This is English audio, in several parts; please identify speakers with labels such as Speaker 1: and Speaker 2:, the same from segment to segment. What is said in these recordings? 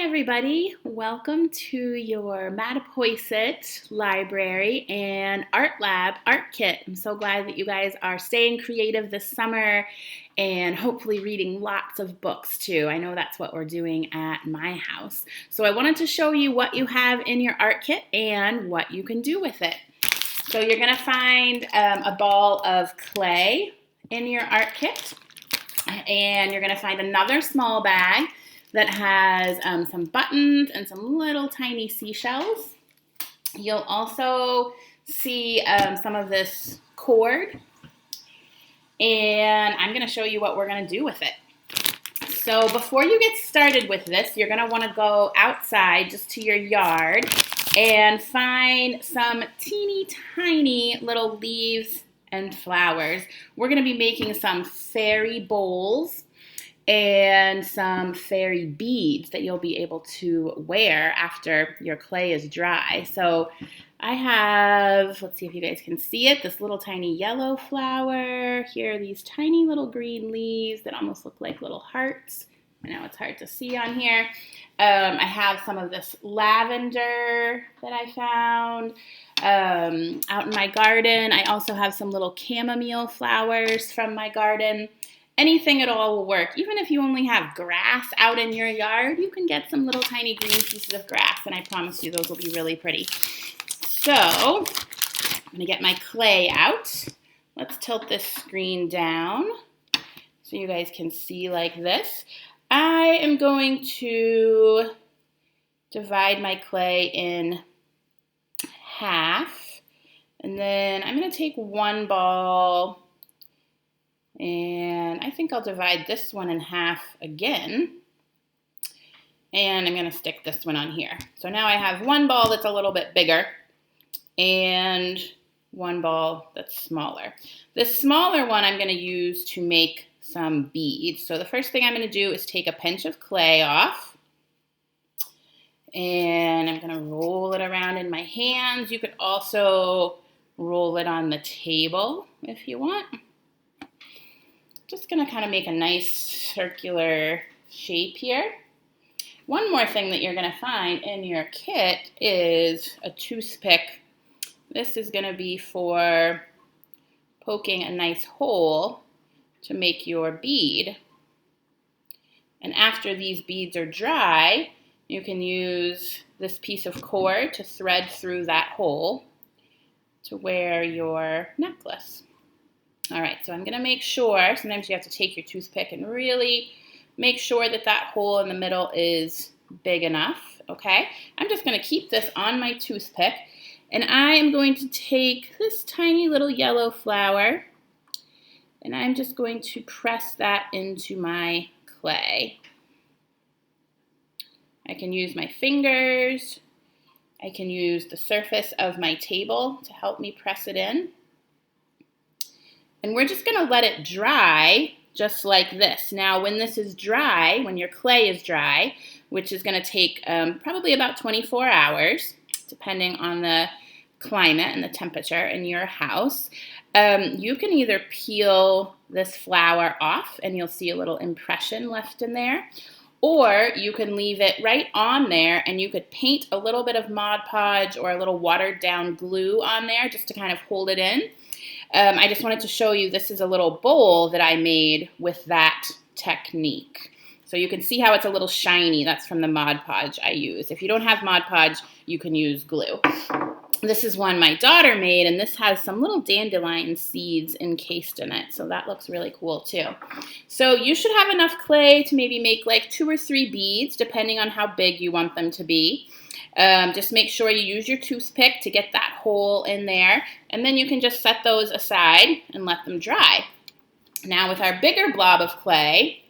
Speaker 1: everybody. Welcome to your Mattapoisett Library and Art Lab Art Kit. I'm so glad that you guys are staying creative this summer and hopefully reading lots of books too. I know that's what we're doing at my house. So I wanted to show you what you have in your art kit and what you can do with it. So you're going to find a ball of clay in your art kit, and you're going to find another small bag that has some buttons and some little tiny seashells. You'll also see some of this cord, and I'm going to show you what we're going to do with it. So before you get started with this, you're going to want to go outside just to your yard and find some teeny tiny little leaves and flowers. We're going to be making some fairy bowls and some fairy beads that you'll be able to wear after your clay is dry. So I have, let's see if you guys can see it, this little tiny yellow flower. Here are these tiny little green leaves that almost look like little hearts. I know it's hard to see on here. I have some of this lavender that I found out in my garden. I also have some little chamomile flowers from my garden. Anything at all will work. Even if you only have grass out in your yard, you can get some little tiny green pieces of grass, and I promise you those will be really pretty. So I'm going to get my clay out. Let's tilt this screen down so you guys can see like this. I am going to divide my clay in half, and then I'm going to take one ball, and I think I'll divide this one in half again, and I'm going to stick this one on here. So now I have one ball that's a little bit bigger and one ball that's smaller. This smaller one I'm going to use to make some beads. So the first thing I'm going to do is take a pinch of clay off, and I'm going to roll it around in my hands. You could also roll it on the table if you want. Just going to kind of make a nice circular shape here. One more thing that you're going to find in your kit is a toothpick. This is going to be for poking a nice hole to make your bead. And after these beads are dry, you can use this piece of cord to thread through that hole to wear your necklace. All right, so I'm going to make sure, sometimes you have to take your toothpick and really make sure that that hole in the middle is big enough, okay? I'm just going to keep this on my toothpick, and I am going to take this tiny little yellow flower, and I'm just going to press that into my clay. I can use my fingers. I can use the surface of my table to help me press it in. And we're just going to let it dry just like this. Now, when this is dry, when your clay is dry, which is going to take probably about 24 hours, depending on the climate and the temperature in your house, you can either peel this flower off and you'll see a little impression left in there, or you can leave it right on there and you could paint a little bit of Mod Podge or a little watered down glue on there just to kind of hold it in. I just wanted to show you this is a little bowl that I made with that technique. So you can see how it's a little shiny. That's from the Mod Podge I use. If you don't have Mod Podge, you can use glue. This is one my daughter made, and this has some little dandelion seeds encased in it. So that looks really cool too. So you should have enough clay to maybe make like 2 or 3 beads, depending on how big you want them to be. Just make sure you use your toothpick to get that hole in there, and then you can just set those aside and let them dry. Now with our bigger blob of clay,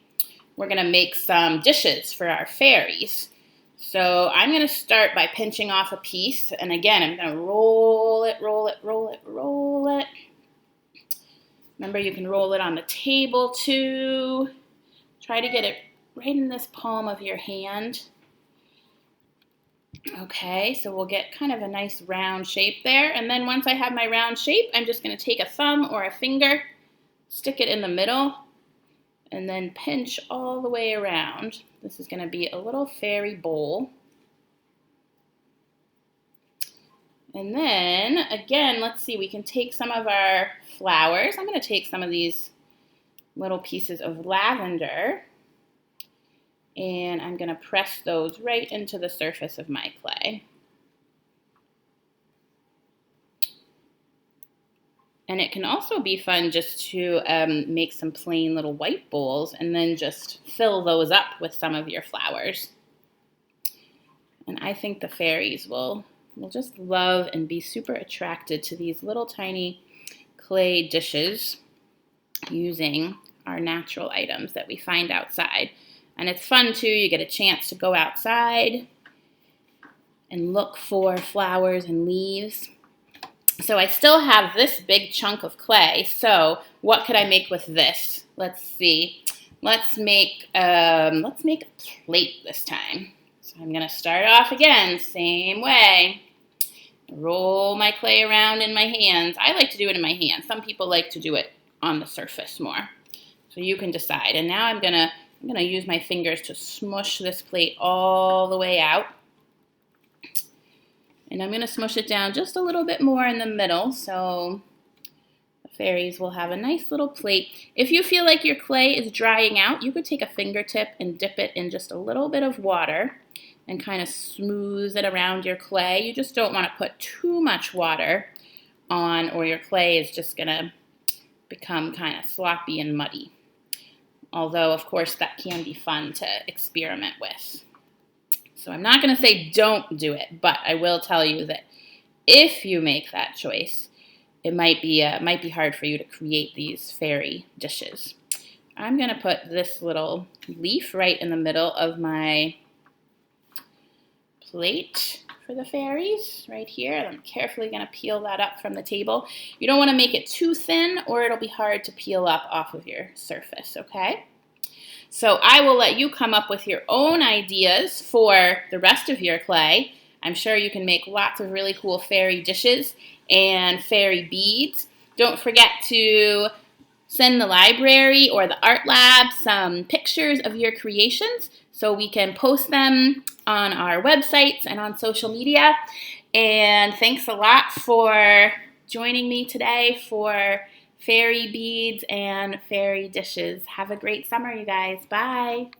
Speaker 1: we're going to make some dishes for our fairies. So I'm going to start by pinching off a piece, and again, I'm going to roll it, roll it, roll it, roll it. Remember, you can roll it on the table too. Try to get it right in this palm of your hand. Okay, so we'll get kind of a nice round shape there, and then once I have my round shape, I'm just going to take a thumb or a finger, stick it in the middle, and then pinch all the way around. This is going to be a little fairy bowl. And then, again, let's see, we can take some of our flowers. I'm going to take some of these little pieces of lavender, and I'm going to press those right into the surface of my clay. And it can also be fun just to make some plain little white bowls and then just fill those up with some of your flowers. And I think the fairies will just love and be super attracted to these little tiny clay dishes using our natural items that we find outside. And it's fun too, you get a chance to go outside and look for flowers and leaves. So I still have this big chunk of clay, so what could I make with this? Let's see. Let's make a plate this time. So I'm going to start off again, same way. Roll my clay around in my hands. I like to do it in my hands. Some people like to do it on the surface more. So you can decide. And now I'm gonna use my fingers to smush this plate all the way out. And I'm going to smush it down just a little bit more in the middle so the fairies will have a nice little plate. If you feel like your clay is drying out, you could take a fingertip and dip it in just a little bit of water and kind of smooth it around your clay. You just don't want to put too much water on or your clay is just going to become kind of sloppy and muddy. Although, of course, that can be fun to experiment with. So I'm not going to say don't do it, but I will tell you that if you make that choice, it might be hard for you to create these fairy dishes. I'm going to put this little leaf right in the middle of my plate for the fairies, right here. I'm carefully going to peel that up from the table. You don't want to make it too thin or it'll be hard to peel up off of your surface, okay? So I will let you come up with your own ideas for the rest of your clay. I'm sure you can make lots of really cool fairy dishes and fairy beads. Don't forget to send the library or the art lab some pictures of your creations so we can post them on our websites and on social media. And thanks a lot for joining me today for fairy beads and fairy dishes. Have a great summer, you guys. Bye.